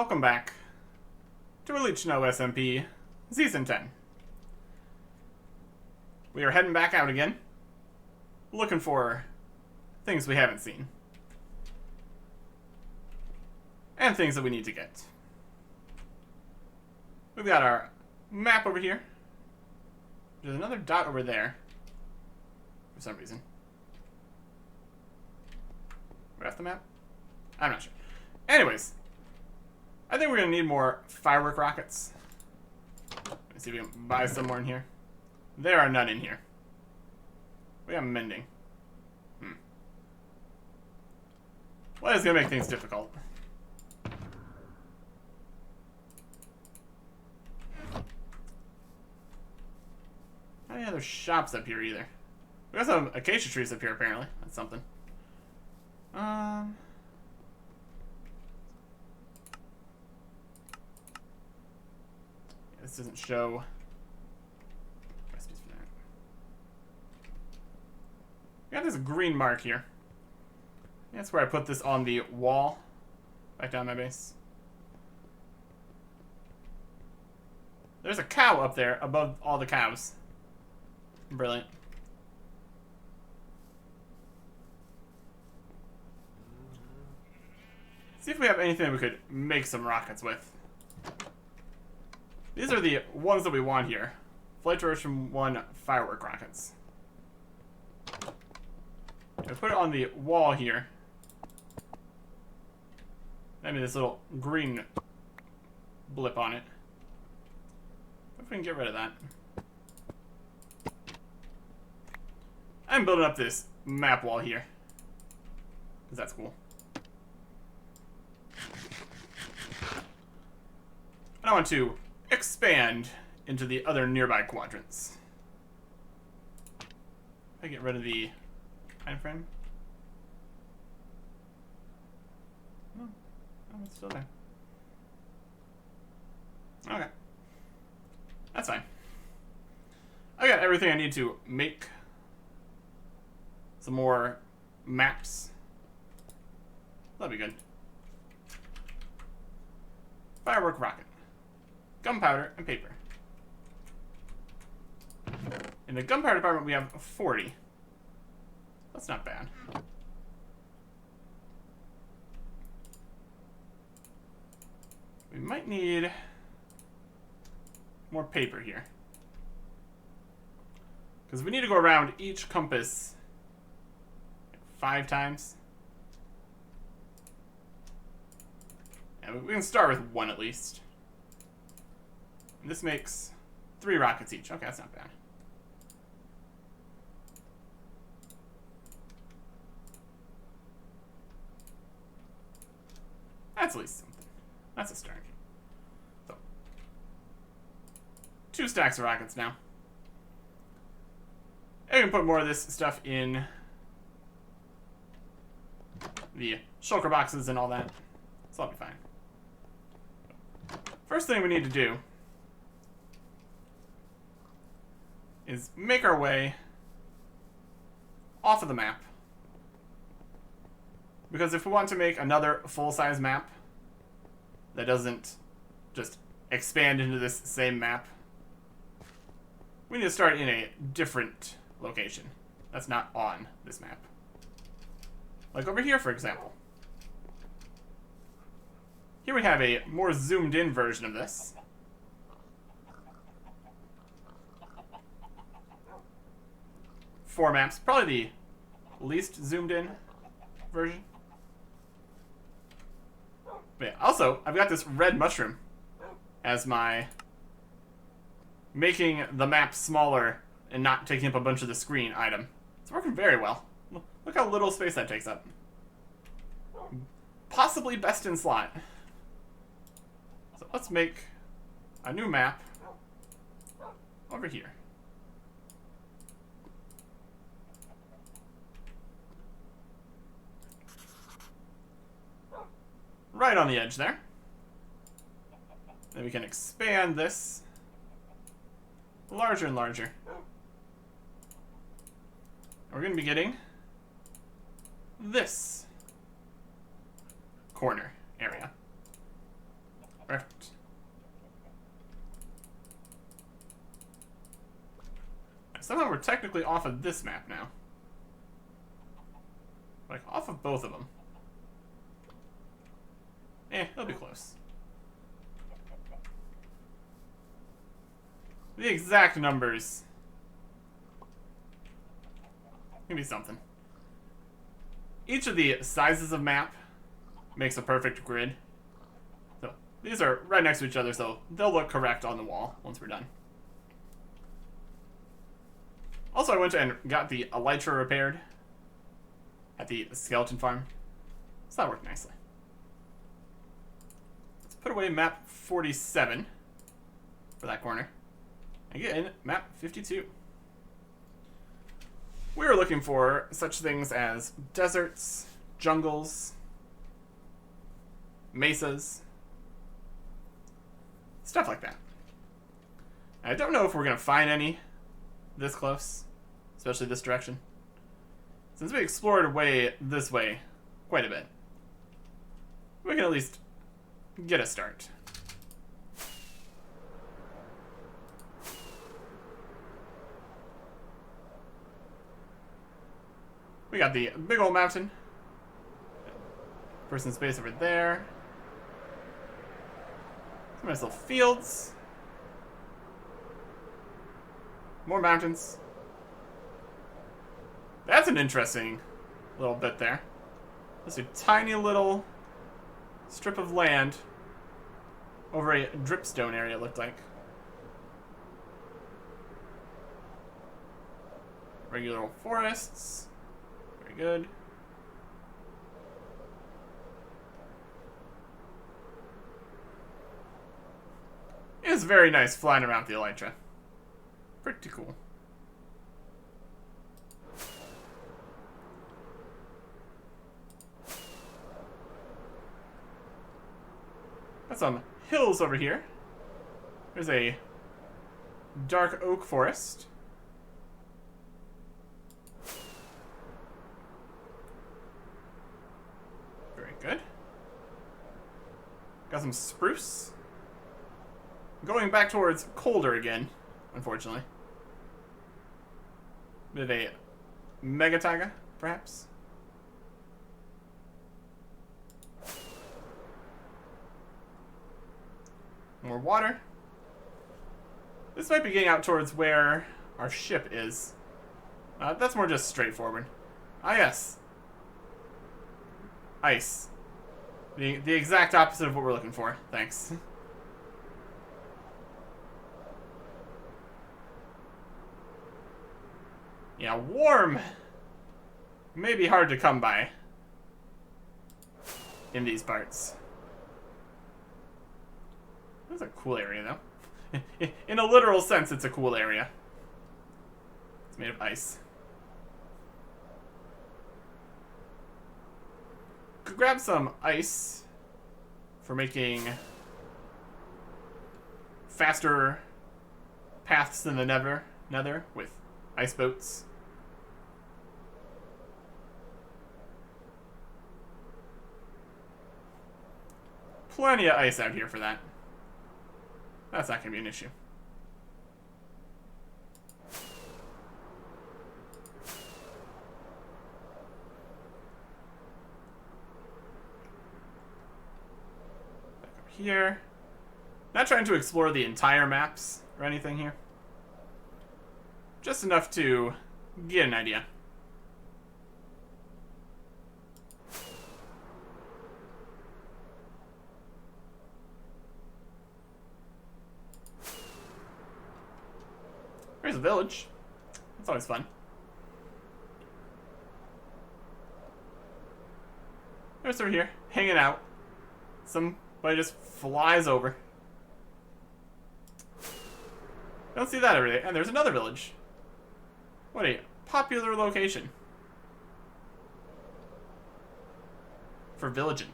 welcome back to Otlichno SMP Season 10. We are heading back out again, looking for things we haven't seen. And things that we need to get. We've got our map over here. There's another dot over there, for some reason. Right off the map? I'm not sure. Anyways, I think we're going to need more firework rockets. Let's see if we can buy some more in here. There are none in here. We have mending. Well, it's going to make things difficult. Not any other shops up here either. We got some acacia trees up here apparently. That's something. This doesn't show recipes for that. We got this green mark here. That's where I put this on the wall back down my base. There's a cow up there above all the cows. Brilliant. See if we have anything we could make some rockets with. These are the ones that we want here. Flight Duration 1 firework rockets. I put it on the wall here. I mean, this little green blip on it. If we can get rid of that. I'm building up this map wall here, because that's cool. I want to expand into the other nearby quadrants. I get rid of the time frame. No, it's still there. Okay, that's fine. I got everything I need to make some more maps. That'll be good. Firework rocket. Gunpowder and paper. In the gunpowder department, we have 40. That's not bad. We might need more paper here, because we need to go around each compass 5 times. And we can start with 1 at least. And this makes 3 rockets each. Okay, that's not bad. That's at least something. That's a start. So, 2 stacks of rockets now. And we can put more of this stuff in the shulker boxes and all that. So that'll be fine. First thing we need to do is make our way off of the map. Because if we want to make another full-size map that doesn't just expand into this same map, we need to start in a different location that's not on this map. Like over here, for example. Here we have a more zoomed in version of this. Four maps, probably the least zoomed in version. But yeah, also, I've got this red mushroom as my making the map smaller and not taking up a bunch of the screen item. It's working very well. Look how little space that takes up. Possibly best in slot. So let's make a new map over here. Right on the edge there. Then we can expand this larger and larger. And we're going to be getting this corner area. Perfect. Somehow we're technically off of this map now. Like, off of both of them. It'll be close. The exact numbers can be something. Each of the sizes of map makes a perfect grid. So these are right next to each other, so they'll look correct on the wall once we're done. Also, I went and got the elytra repaired at the skeleton farm. So that worked nicely. Let's put away map 47 for that corner and get in map 52. We were looking for such things as deserts, jungles, mesas, stuff like that. I don't know if we're going to find any this close, especially this direction, since we explored way this way quite a bit. We can at least get a start. We got the big old mountain. Person space over there. Some nice little fields. More mountains. That's an interesting little bit there. Just a tiny little strip of land over a dripstone area, it looked like. Regular old forests. Very good. It is very nice flying around the elytra. Pretty cool. Got some hills over here. There's a dark oak forest. Very good. Got some spruce. Going back towards colder again, unfortunately. Bit of a mega taiga, perhaps. More water. This might be getting out towards where our ship is. That's more just straightforward. Ah, yes. Ice. The exact opposite of what we're looking for. Thanks. Yeah, warm may be hard to come by in these parts. That's a cool area, though. In a literal sense, it's a cool area. It's made of ice. Could grab some ice for making faster paths in the nether with ice boats. Plenty of ice out here for that. That's not going to be an issue. Back up here. Not trying to explore the entire maps or anything here. Just enough to get an idea. There's a village. That's always fun. There's over here, hanging out. Somebody just flies over. Don't see that every day. And there's another village. What a popular location for villaging.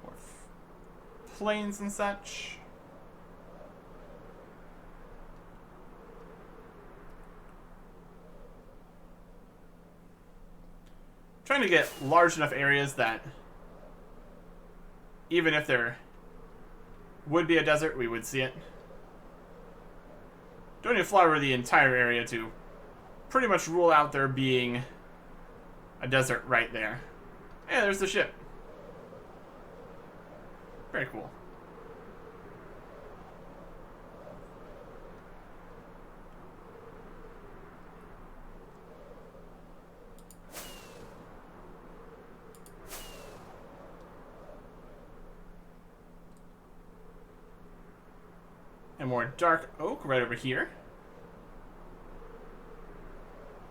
More plains and such. Trying to get large enough areas that even if there would be a desert, we would see it. Don't need to fly over the entire area to pretty much rule out there being a desert right there. Yeah, there's the ship. Very cool. And more dark oak right over here.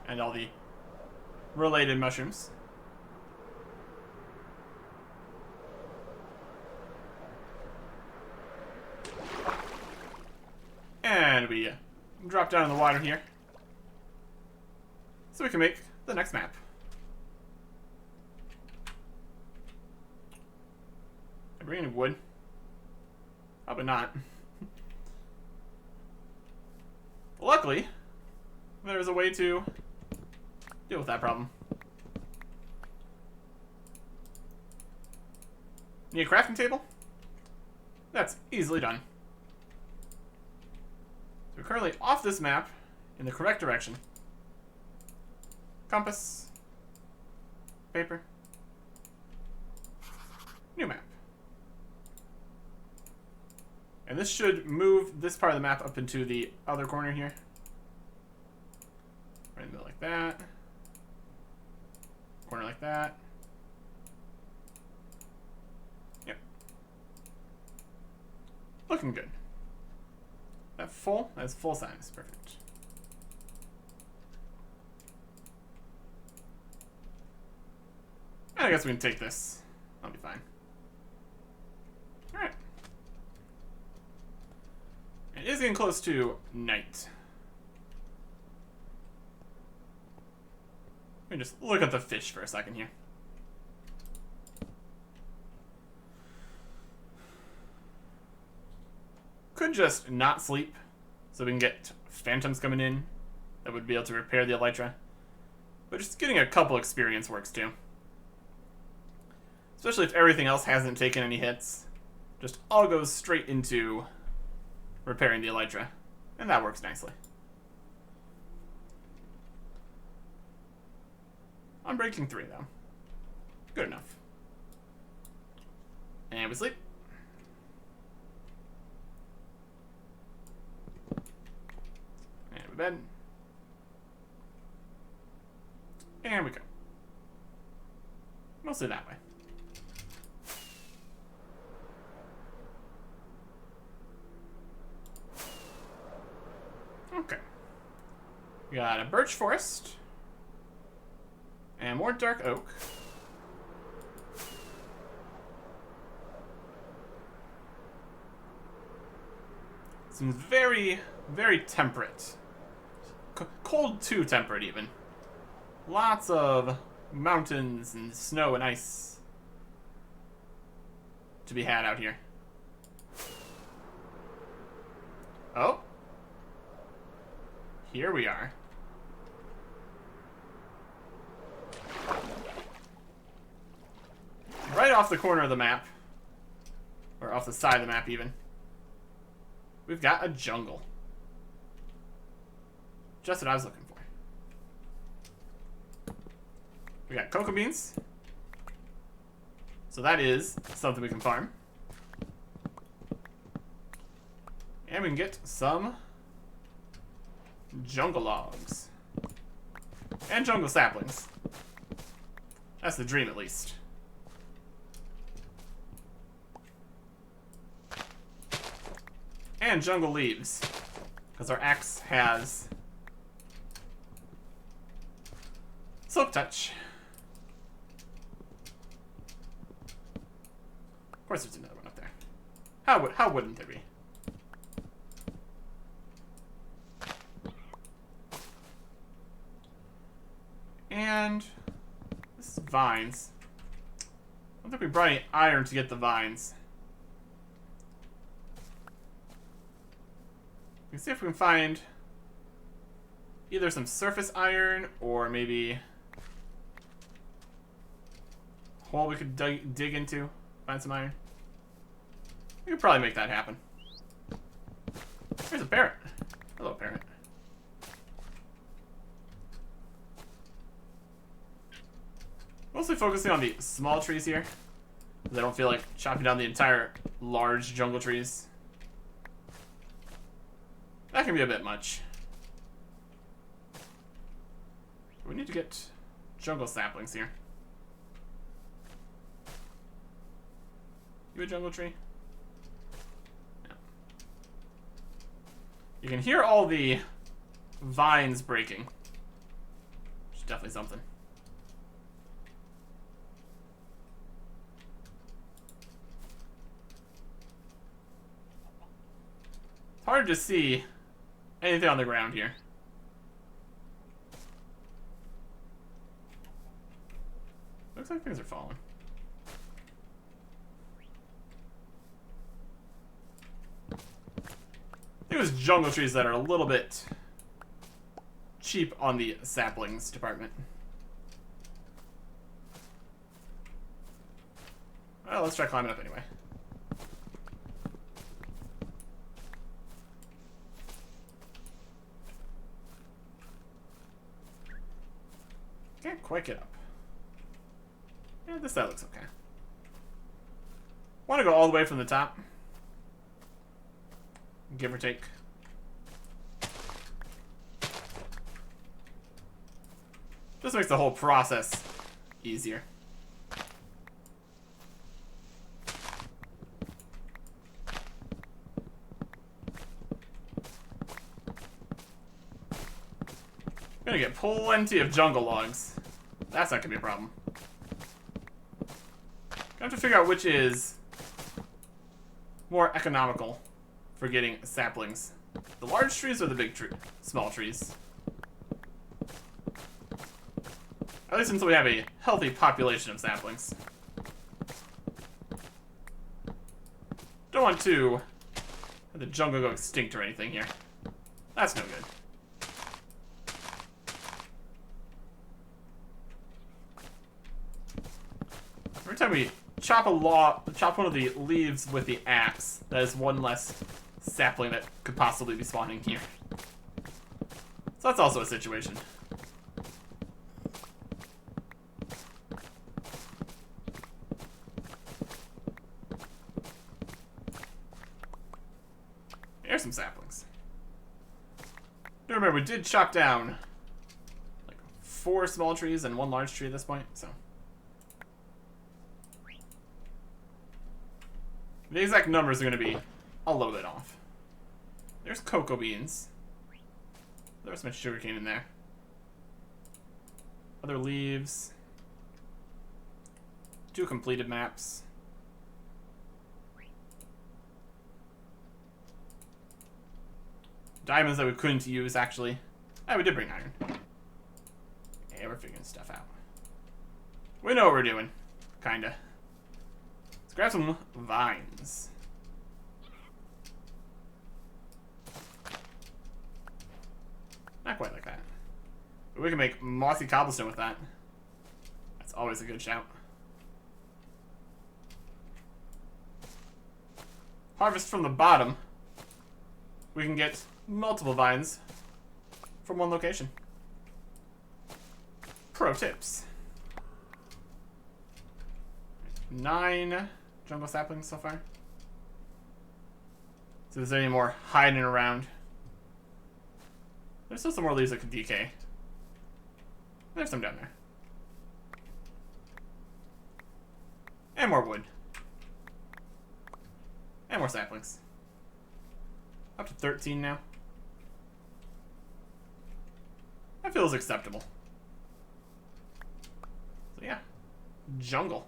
And all the related mushrooms. And we drop down in the water here. So we can make the next map. I bring any wood? Probably not. Luckily, there's a way to deal with that problem. Need a crafting table? That's easily done. So we're currently off this map in the correct direction. Compass. Paper. New map. And this should move this part of the map up into the other corner here. Right in the middle like that. Corner like that. Yep. Looking good. That full? That's full size. Perfect. I guess we can take this. I'll be fine. Alright. It is getting close to night. Let me just look at the fish for a second here. Could just not sleep so we can get phantoms coming in that would be able to repair the elytra. But just getting a couple experience works too. Especially if everything else hasn't taken any hits. Just all goes straight into repairing the elytra. And that works nicely. Unbreaking 3 though. Good enough. And we sleep. And we bed. And we go. Mostly that way. Okay. We got a birch forest. And more dark oak. Seems very, very temperate. Cold to temperate even. Lots of mountains and snow and ice to be had out here. Oh. Here we are. Right off the corner of the map, or off the side of the map even, we've got a jungle. Just what I was looking for. We got cocoa beans. So that is something we can farm. And we can get some jungle logs. And jungle saplings. That's the dream, at least. And jungle leaves. Because our axe has silk touch. Of course there's another one up there. How wouldn't there be? And this is vines. I don't think we brought any iron to get the vines. We can see if we can find either some surface iron or maybe hole we could dig into, find some iron. We could probably make that happen. There's a parrot. Hello, parrot. Mostly focusing on the small trees here. I don't feel like chopping down the entire large jungle trees. That can be a bit much. We need to get jungle saplings here. You a jungle tree? No. You can hear all the vines breaking. Which is definitely something. It's hard to see anything on the ground here. Looks like things are falling. I think it was jungle trees that are a little bit cheap on the saplings department. Well, let's try climbing up anyway. Can't quite get up. Yeah, this side looks okay. Want to go all the way from the top. Give or take. This makes the whole process easier. Gonna get plenty of jungle logs. That's not gonna be a problem. I have to figure out which is more economical for getting saplings. The large trees or the big small trees? At least until we have a healthy population of saplings. Don't want to have the jungle go extinct or anything here. That's no good. Every time we chop one of the leaves with the axe, that is one less sapling that could possibly be spawning here. So that's also a situation. Here's some saplings. Do remember, we did chop down like 4 small trees and 1 large tree at this point, so. The exact numbers are going to be a little bit off. There's cocoa beans. There's some sugarcane in there. Other leaves. 2 completed maps. Diamonds that we couldn't use, actually. Oh, we did bring iron. Yeah, we're figuring stuff out. We know what we're doing. Kinda. Let's grab some vines. Not quite like that. But we can make mossy cobblestone with that. That's always a good shout. Harvest from the bottom. We can get multiple vines from one location. Pro tips. 9 jungle saplings so far. So is there any more hiding around? There's still some more leaves that could decay. There's some down there. And more wood. And more saplings. Up to 13 now. That feels acceptable. So yeah. Jungle.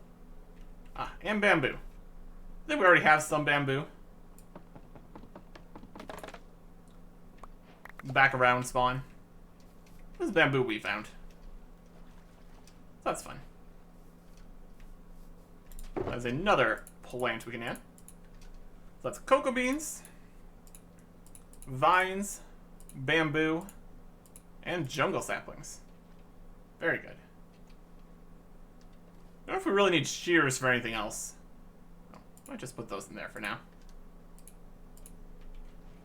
Ah, and bamboo. I think we already have some bamboo. Back around spawn. This is bamboo we found. That's fun. There's another plant we can add. So that's cocoa beans, vines, bamboo, and jungle saplings. Very good. I wonder if we really need shears for anything else. Oh, might just put those in there for now.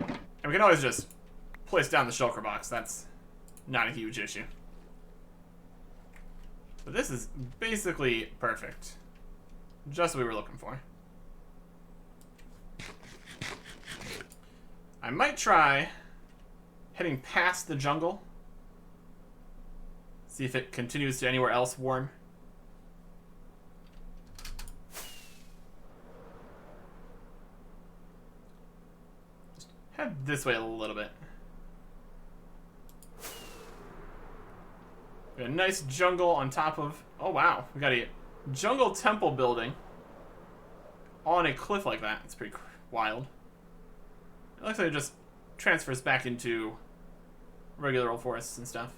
And we can always just place down the shulker box. That's not a huge issue. But this is basically perfect. Just what we were looking for. I might try heading past the jungle. See if it continues to anywhere else warm. Just head this way a little bit. We got a nice jungle on top of... Oh, wow. We got a jungle temple building on a cliff like that. It's pretty wild. It looks like it just transfers back into regular old forests and stuff.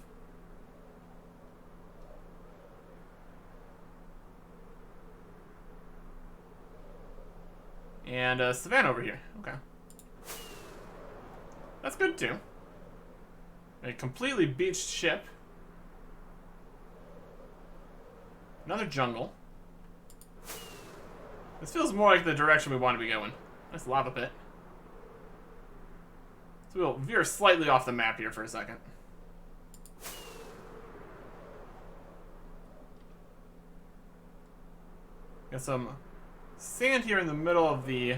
And a savanna over here. Okay. That's good, too. A completely beached ship. Another jungle. This feels more like the direction we want to be going. Nice lava pit. So we'll veer slightly off the map here for a second. Got some sand here in the middle of the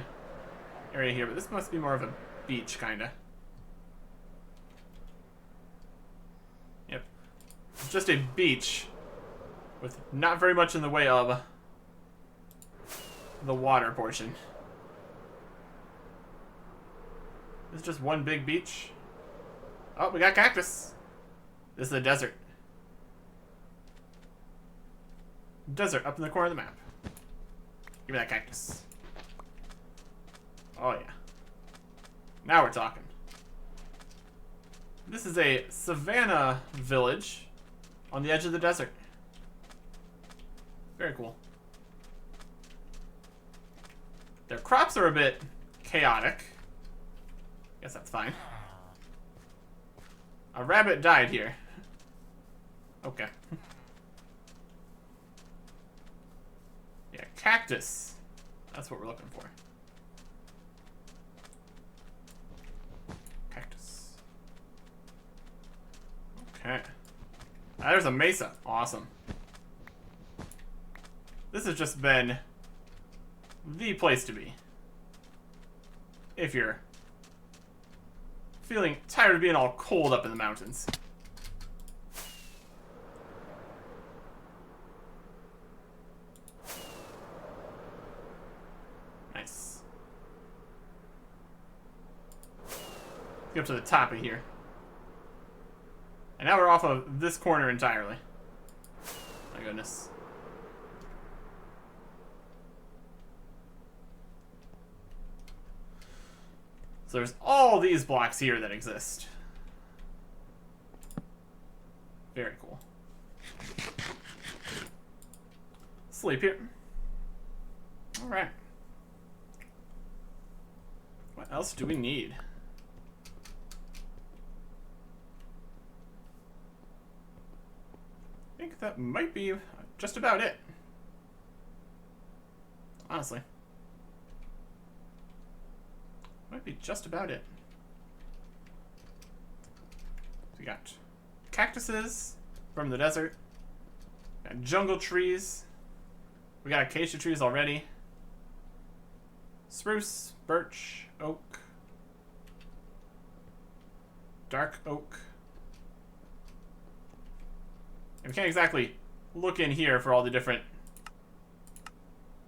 area here, but this must be more of a beach, kinda. Yep. It's just a beach with not very much in the way of the water portion. This is just one big beach. Oh, we got cactus. This is a desert. Desert up in the corner of the map. Give me that cactus. Oh, yeah. Now we're talking. This is a savanna village on the edge of the desert. Very cool. Their crops are a bit chaotic. Guess that's fine. A rabbit died here. Okay. Yeah, cactus. That's what we're looking for. Cactus. Okay. Ah, there's a mesa. Awesome. This has just been the place to be. If you're feeling tired of being all cold up in the mountains. Nice. Let's get up to the top of here. And now we're off of this corner entirely. My goodness. So there's all these blocks here that exist. Very cool. Sleep here. Alright. What else do we need? I think that might be just about it. Honestly. Might be just about it. We got cactuses from the desert. Got jungle trees. We got acacia trees already. Spruce, birch, oak. Dark oak. And we can't exactly look in here for all the different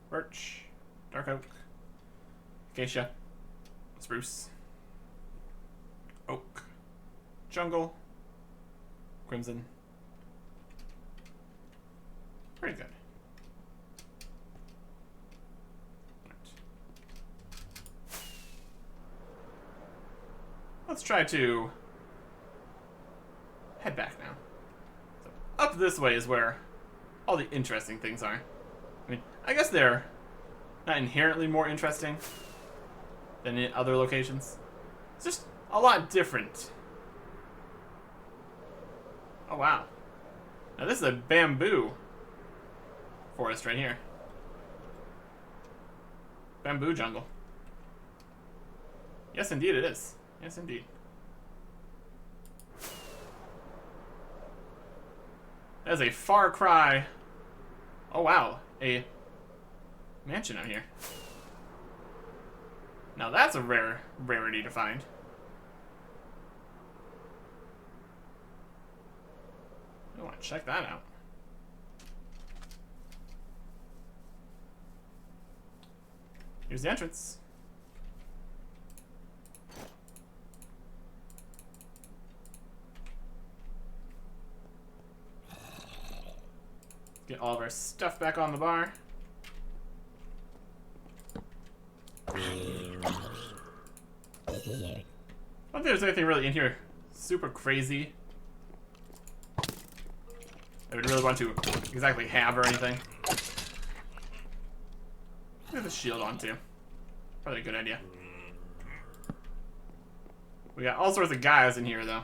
birch, dark oak, acacia. Spruce, oak, jungle, crimson. Pretty good. Right. Let's try to head back now. So up this way is where all the interesting things are. I mean, I guess they're not inherently more interesting than in other locations. It's just a lot different. Oh, wow. Now this is a bamboo forest right here. Bamboo jungle. Yes, indeed it is. Yes, indeed. That is a far cry. Oh, wow. A mansion out here. Now that's a rarity to find. I want to check that out. Here's the entrance. Get all of our stuff back on the bar. I don't think there's anything really in here super crazy I would really want to exactly have or anything. Put the shield on too. Probably a good idea. We got all sorts of guys in here though.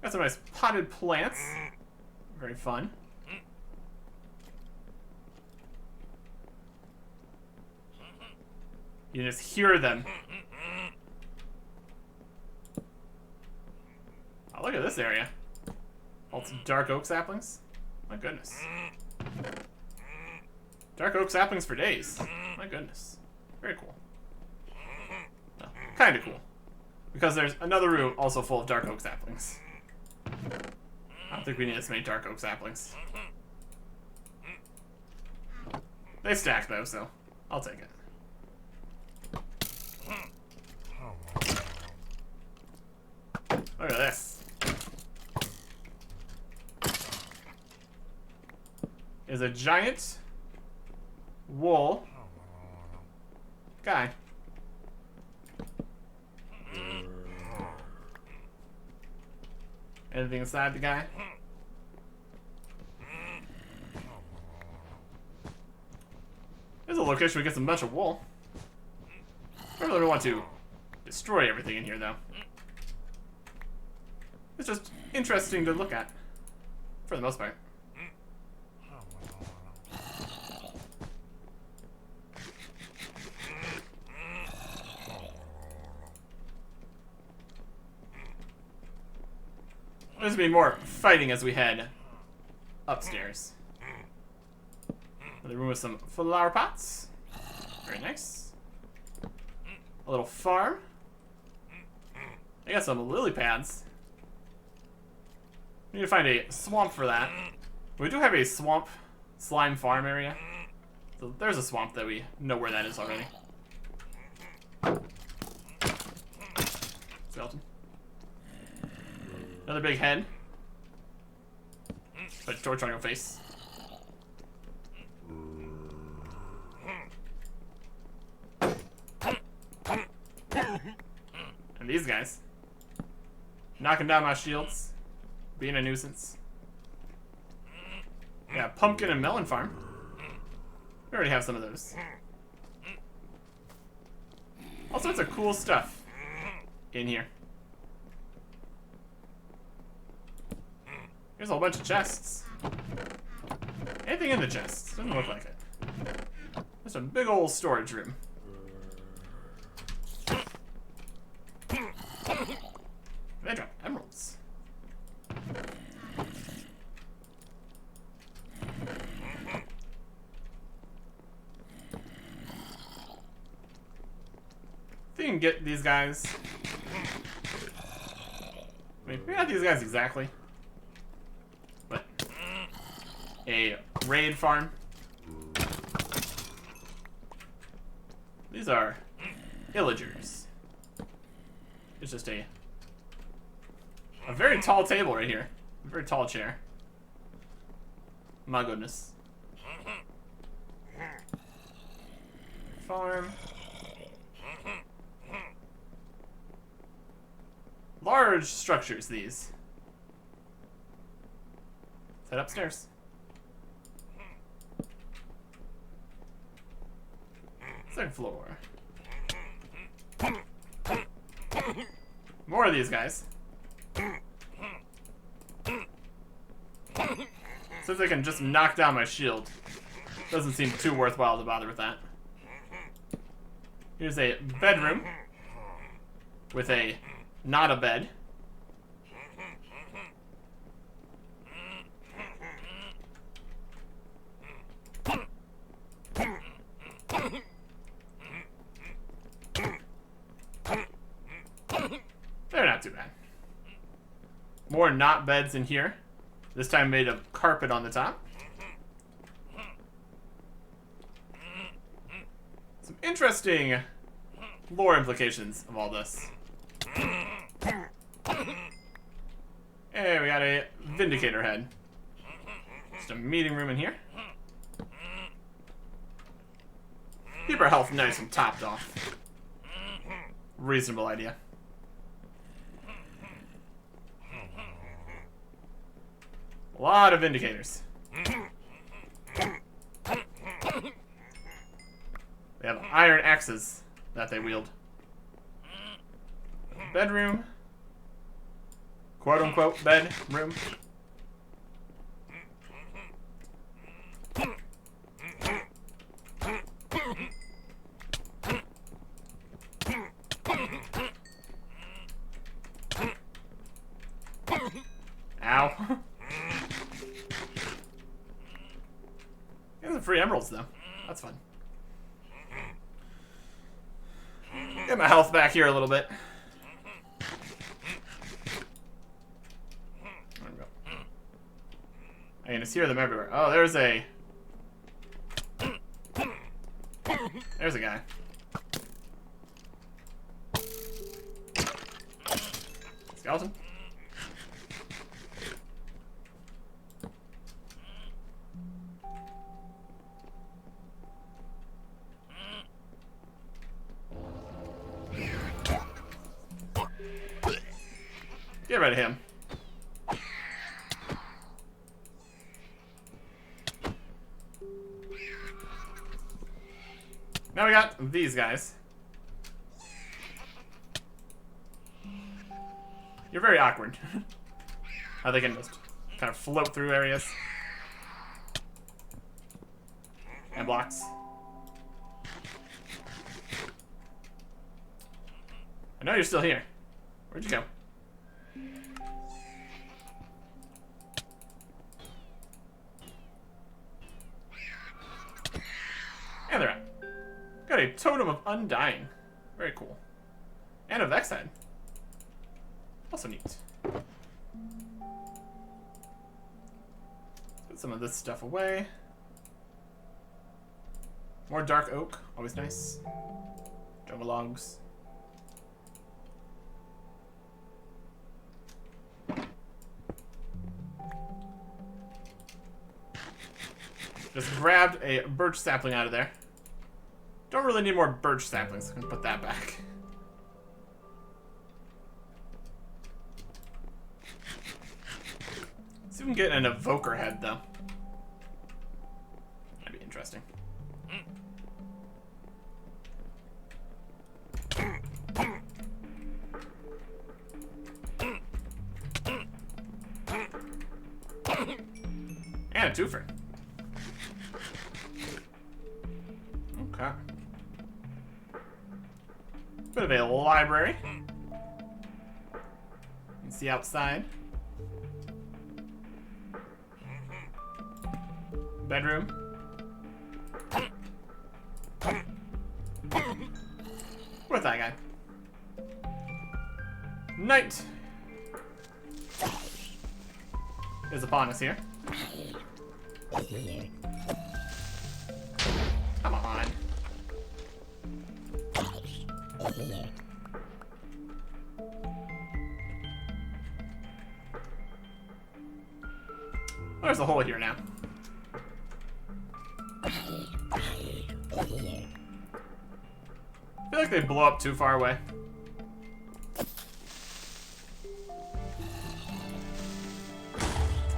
Got some nice potted plants. Very fun. You just hear them. Oh, look at this area. All some dark oak saplings. My goodness. Dark oak saplings for days. My goodness. Very cool. Well, kind of cool. Because there's another room also full of dark oak saplings. I don't think we need as many dark oak saplings. They stack though, so I'll take it. Look at this. Is a giant wool guy. Anything inside the guy? There's a location we get some bunch of wool. I really don't want to destroy everything in here though. It's just interesting to look at, for the most part. There's gonna be more fighting as we head upstairs. Another room with some flower pots. Very nice. A little farm. I got some lily pads. We need to find a swamp for that. We do have a swamp slime farm area. So there's a swamp that we know where that is already. Skeleton. Another big head. Put a torch on your face. And these guys. Knocking down my shields. Being a nuisance. Yeah, pumpkin and melon farm. We already have some of those. All sorts of cool stuff in here. Here's a whole bunch of chests. Anything in the chests? Doesn't look like it. There's a big old storage room. They drop emeralds. I think you can get these guys. I mean, maybe not these guys exactly. But a raid farm. These are illagers. It's just a very tall table right here. A very tall chair. My goodness. Farm. Large structures, these. Let's head upstairs. Second floor. More of these guys. Since they can just knock down my shield, doesn't seem too worthwhile to bother with that. Here's a bedroom with a not a bed. They're not too bad. More not beds in here. This time made of carpet on the top. Some interesting lore implications of all this. Hey, we got a Vindicator head. Just a meeting room in here. Keep our health nice and topped off. Reasonable idea. A lot of Vindicators. They have iron axes that they wield. Bedroom. Quote unquote bedroom. Ow. Get some free emeralds though. That's fun. Get my health back here a little bit. There we go. I can just hear them everywhere. Oh, there's a guy. Skeleton. Get rid of him. Now we got these guys. You're very awkward. How they can just kind of float through areas. And blocks. I know you're still here. Where'd you go? And they're out. Got a Totem of Undying. Very cool. And a Vex head. Also neat. Put some of this stuff away. More dark oak. Always nice. Jungle logs. Just grabbed a birch sapling out of there. Don't really need more birch saplings. I can put that back. See if we can get an evoker head, though. That'd be interesting. And a twofer. Okay. Bit of a library. You can see outside. Bedroom. With that guy. Night is upon us here. Come on. There's a hole here now. I feel like they blow up too far away.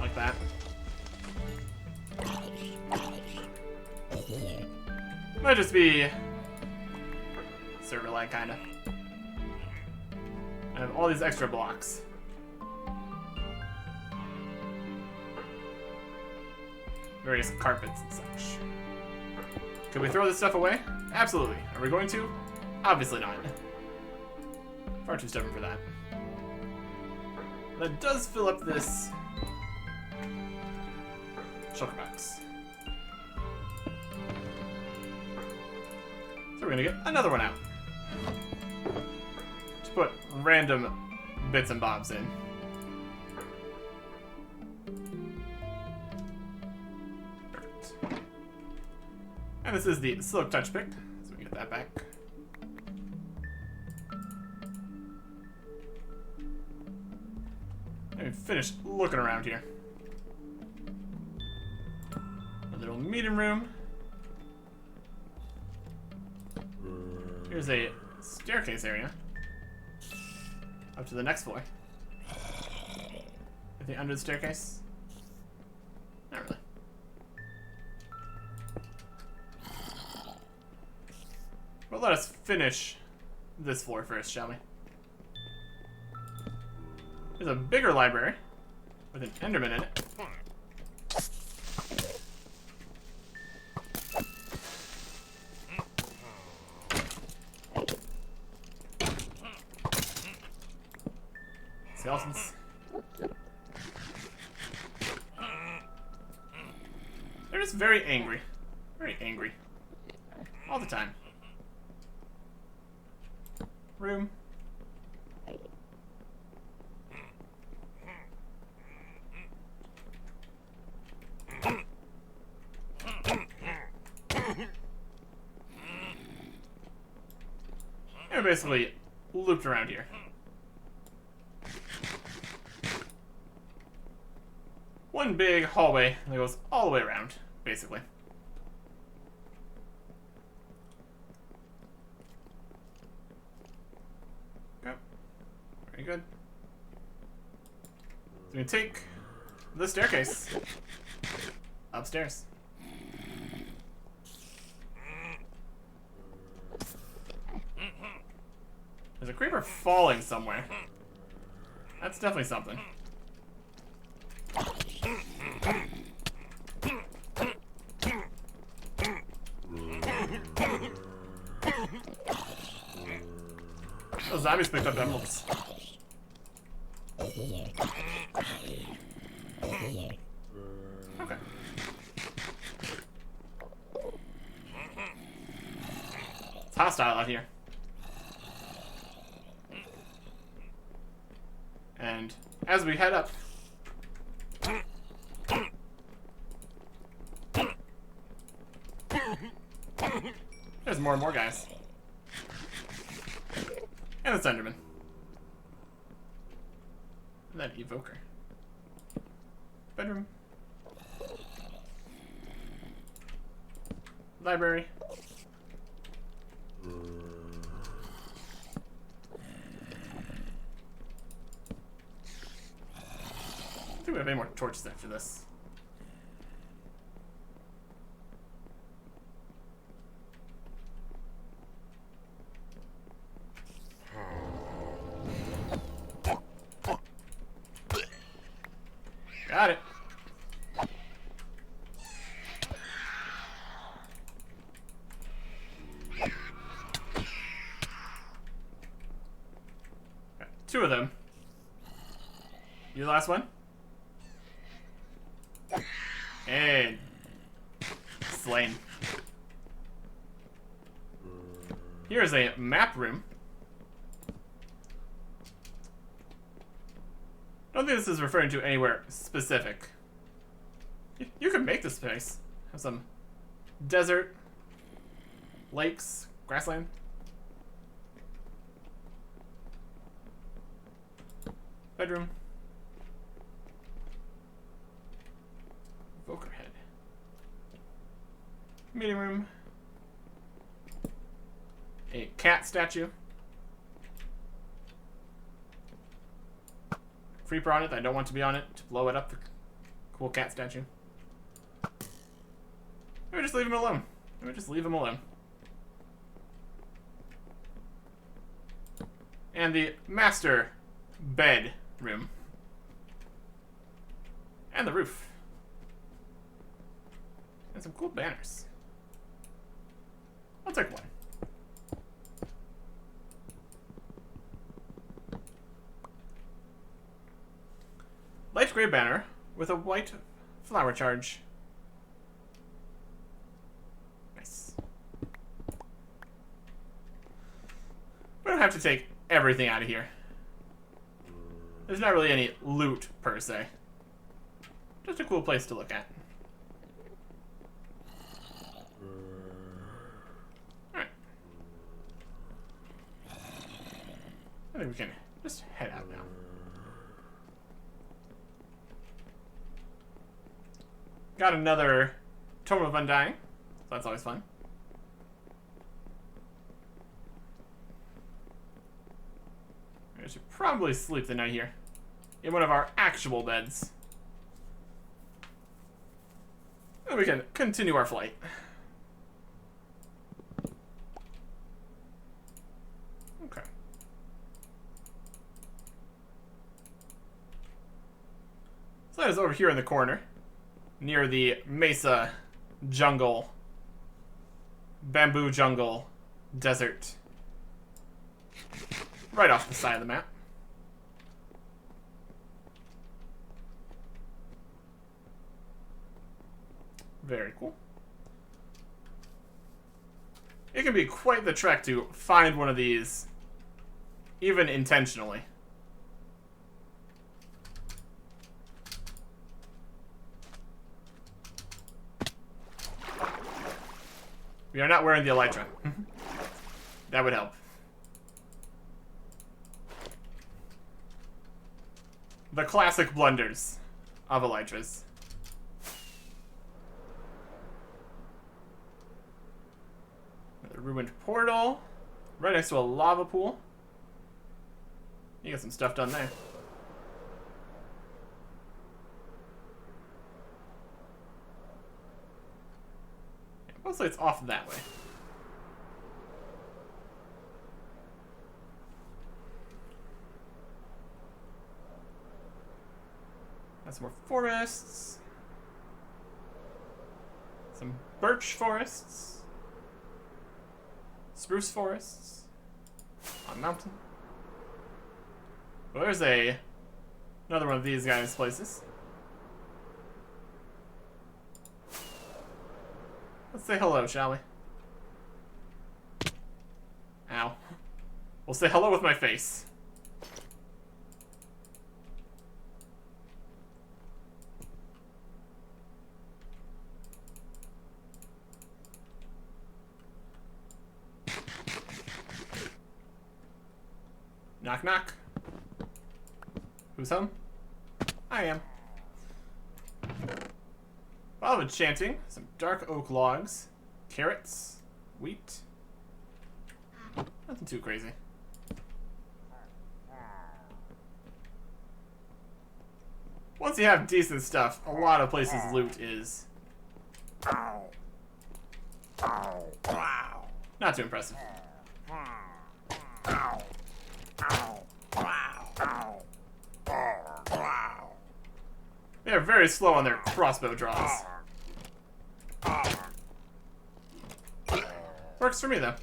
Like that. Might just be server lag, kinda. I have all these extra blocks. various carpets and such. Could we throw this stuff away? Absolutely. Are we going to? Obviously not. Far too stubborn for that. That does fill up this shulker box. So we're gonna get another one out. Just put random bits and bobs in. Perfect. And this is the silk touch pick, so we can get that back. And we finished looking around here. A little meeting room. Here's a staircase area up to the next floor. Anything under the staircase? Not really. Well, let us finish this floor first, shall we? There's a bigger library with an Enderman in it. Skeletons. They're just very angry. Very angry. All the time. Room. And basically looped around here. One big hallway that goes all the way around, basically. Okay. Very good. So we can take the staircase upstairs. There's a creeper falling somewhere. That's definitely something. Those zombies picked up emeralds. Okay. It's hostile out here. And as we head up, there's more and more guys. And the Enderman. And that evoker. Bedroom. Library. I think we have any more torches after this. Got it. Got two of them. You the last one? And slain. Here's a map room. I don't think this is referring to anywhere specific. You could make this place. Have some desert, lakes, grassland. Bedroom. Evoker head. Meeting room. A cat statue. Creeper on it. I don't want to be on it to blow it up. The cool cat statue. Maybe just leave him alone. Maybe just leave him alone. And the master bed room. And the roof. Got some cool banners. I'll take one. Light gray banner with a white flower charge. Nice. We don't have to take everything out of here. There's not really any loot, per se. Just a cool place to look at. Alright. I think we can just head out now. Got another Tome of Undying, so that's always fun. I should probably sleep the night here in one of our actual beds. And we can continue our flight. Okay. So that is over here in the corner, near the Mesa jungle, bamboo jungle, desert. Right off the side of the map. Very cool. It can be quite the trek to find one of these, even intentionally. We are not wearing the elytra. That would help. The classic blunders of elytras. Another ruined portal. Right next to a lava pool. You got some stuff done there. Mostly it's off that way. Got some more forests. Some birch forests. Spruce forests. On mountain. Well, there's another one of these guys' places. Let's say hello, shall we? Ow. We'll say hello with my face. Knock, knock. Who's home? I am. Bottle of enchanting, some dark oak logs, carrots, wheat. Nothing too crazy. Once you have decent stuff, a lot of places loot is not too impressive. They are very slow on their crossbow draws. Works for me, though.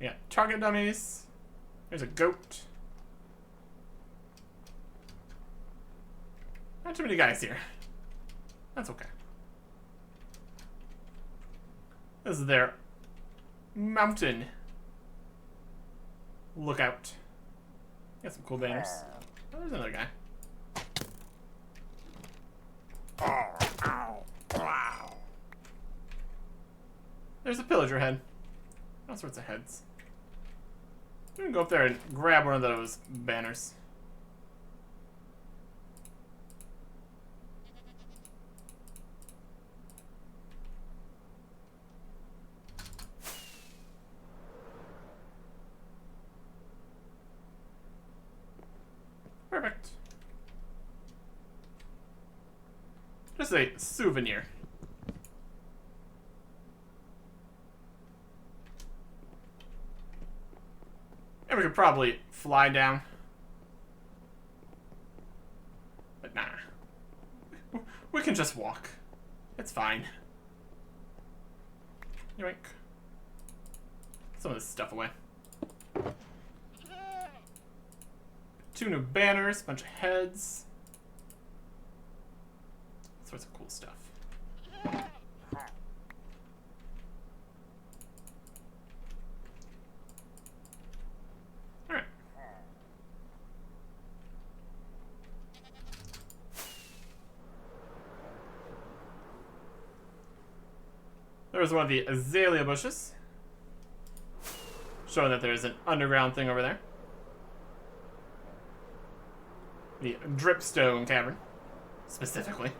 Yeah, target dummies. There's a goat. Not too many guys here. That's okay. This is their mountain lookout. Got some cool banners. Oh, there's another guy. There's a pillager head. All sorts of heads. We can go up there and grab one of those banners. Perfect. Just a souvenir. And we could probably fly down. But nah. We can just walk. It's fine. Yoink. Some of this stuff away. 2 new banners, bunch of heads. All sorts of cool stuff. Alright. There's one of the azalea bushes, showing that there's an underground thing over there. The Dripstone Cavern, specifically.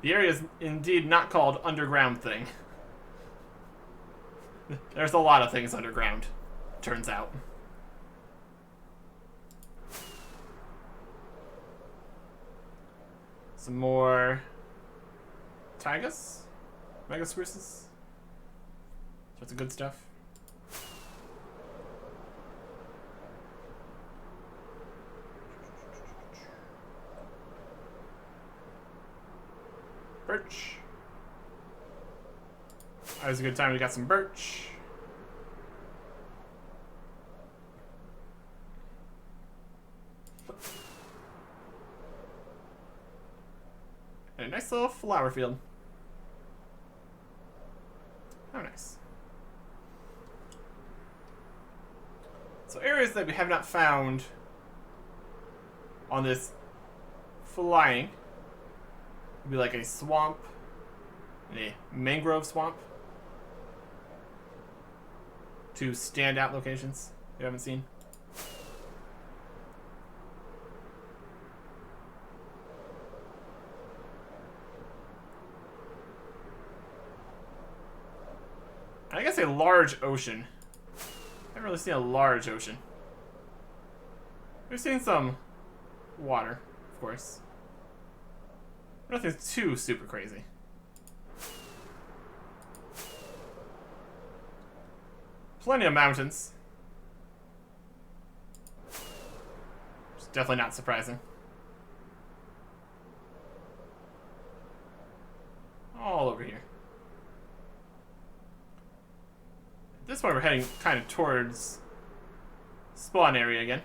The area is indeed not called Underground Thing. There's a lot of things underground, turns out. Some more Tygas? Mega spruces? Sorts of good stuff. Birch. Always a good time. We got some birch. And a nice little flower field. Oh, nice. So areas that we have not found on this flying would be like a swamp, and a mangrove swamp. 2 standout locations you haven't seen. And I guess a large ocean. I haven't really seen a large ocean. We've seen some water, of course. Nothing too super crazy. Plenty of mountains. Which is definitely not surprising. All over here. At this point we're heading kind of towards spawn area again.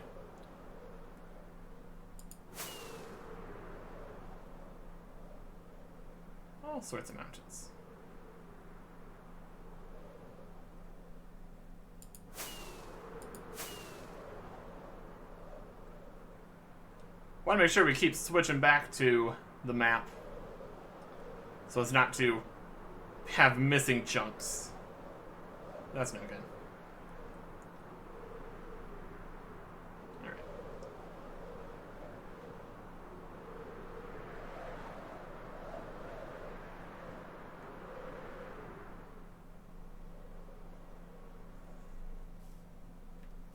All sorts of mountains. Want to make sure we keep switching back to the map so as not to have missing chunks. That's no good. Alright.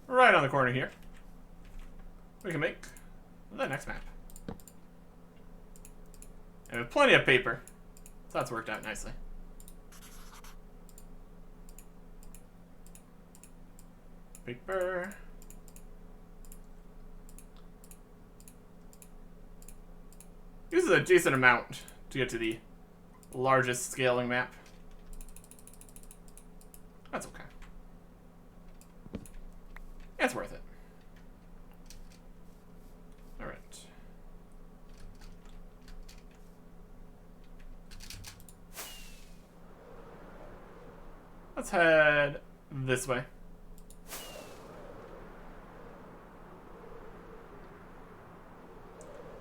Right on the corner here, we can make the next map. And with plenty of paper, so that's worked out nicely. Paper. Uses a decent amount to get to the largest scaling map. That's okay. It's worth it. Alright. Let's head this way.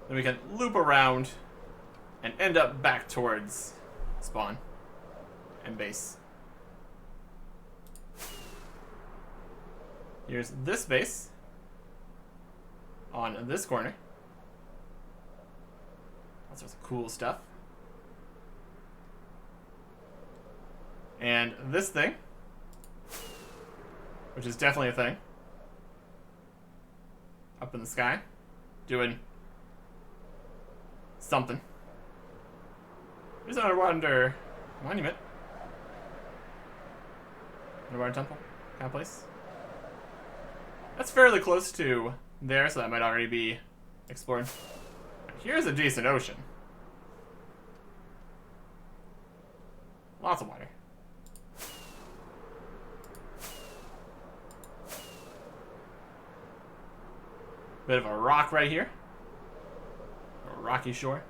Then we can loop around and end up back towards spawn and base. Here's this base on this corner. All sorts of cool stuff. And this thing, which is definitely a thing, up in the sky, doing something. There's an underwater monument. Underwater temple kind of place. That's fairly close to there, so that might already be explored. here's a decent ocean. Lots of water. Bit of a rock right here. A rocky shore.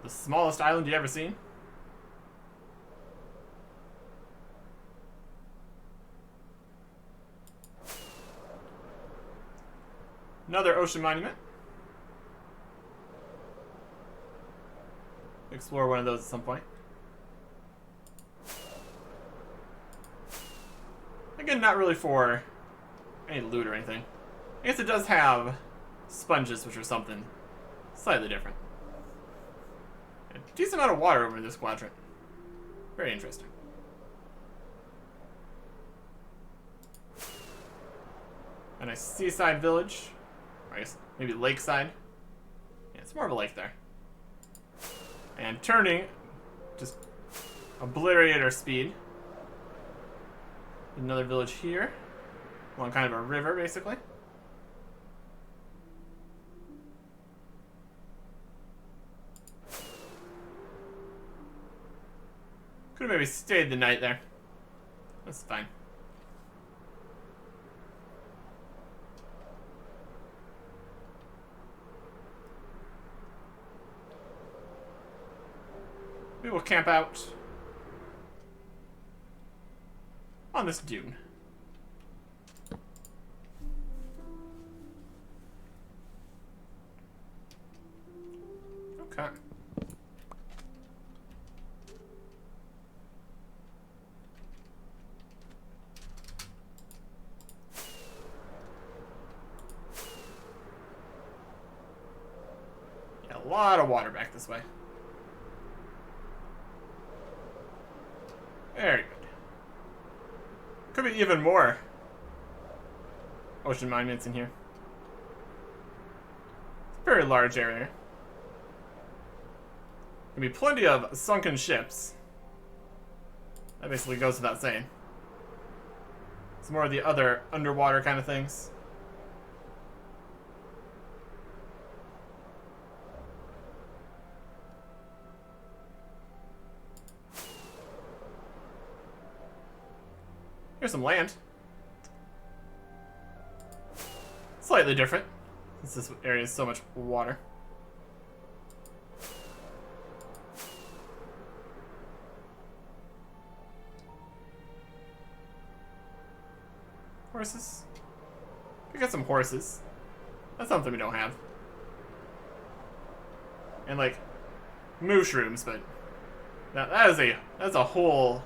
The smallest island you ever seen. Another ocean monument. Explore one of those at some point. Again, not really for any loot or anything. I guess it does have sponges, which are something slightly different. A decent amount of water over in this quadrant. Very interesting. A nice seaside village. I guess maybe lakeside. Yeah, it's more of a lake there. And turning, just obliterate our speed. Another village here. Along kind of a river, basically. Could have maybe stayed the night there. That's fine. We will camp out on this dune. Okay. Yeah, a lot of water back this way. Very good. Could be even more ocean monuments in here. It's a very large area. There'll be plenty of sunken ships. That basically goes without saying. It's more of the other underwater kind of things. Here's some land. Slightly different, since this area is so much water. Horses? We got some horses. That's something we don't have. And like mushrooms, but that's a whole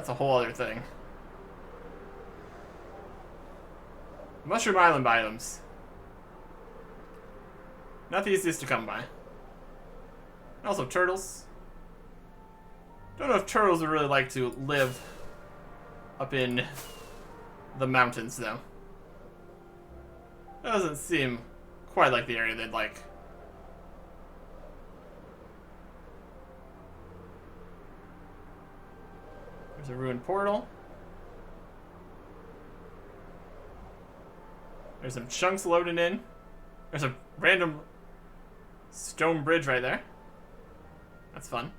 other thing. Mushroom Island biomes. Not the easiest to come by. Also turtles. Don't know if turtles would really like to live up in the mountains, though. That doesn't seem quite like the area they'd like. There's a ruined portal. There's some chunks loading in. There's a random stone bridge right there. That's fun.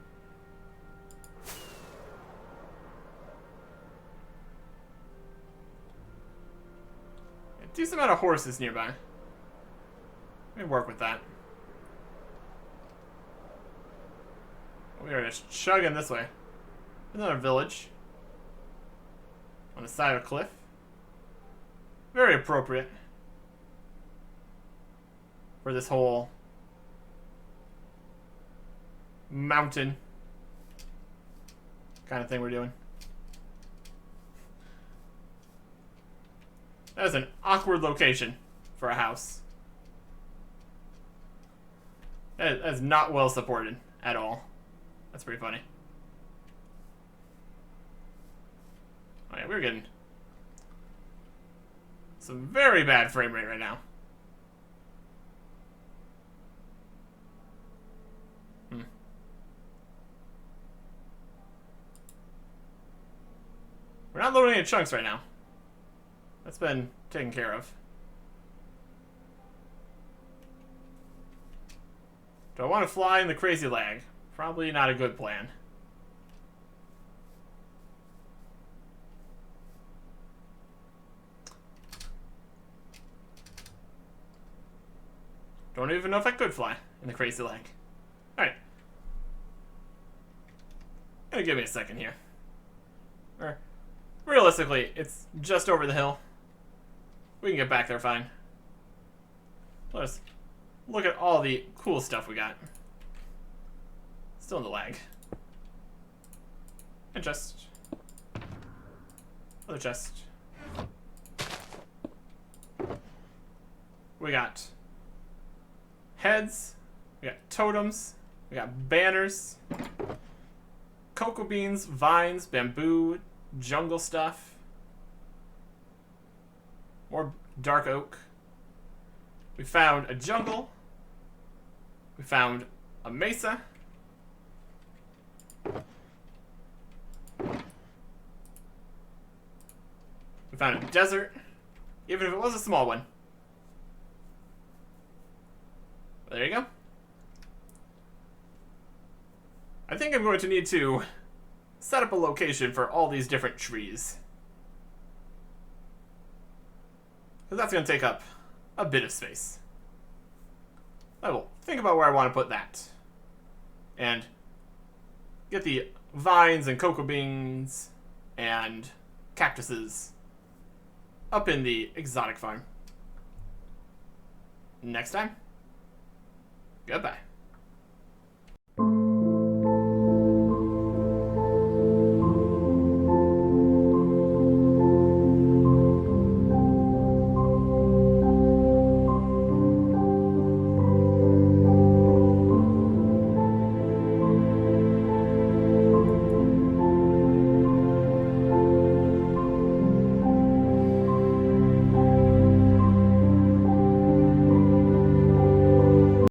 A decent amount of horses nearby. Let me work with that. We are just chugging this way. Another village. On the side of a cliff. Very appropriate for this whole mountain kind of thing we're doing. That is an awkward location for a house. That is not well supported at all. That's pretty funny. Oh yeah, we're getting some very bad frame rate right now. We're not loading any chunks right now. That's been taken care of. Do I want to fly in the crazy lag? Probably not a good plan. Don't even know if I could fly in the crazy lag. Alright. Give me a second here. Or, realistically, it's just over the hill. We can get back there fine. Let's look at all the cool stuff we got. Still in the lag. And chest. Other chest. We got heads. We got totems. We got banners. Cocoa beans, vines, bamboo, jungle stuff. More dark oak. We found a jungle. We found a mesa. We found a desert, even if it was a small one. There you go. I think I'm going to need to set up a location for all these different trees. Because that's going to take up a bit of space. I will think about where I want to put that. And get the vines and cocoa beans and cactuses up in the exotic farm. Next time, goodbye.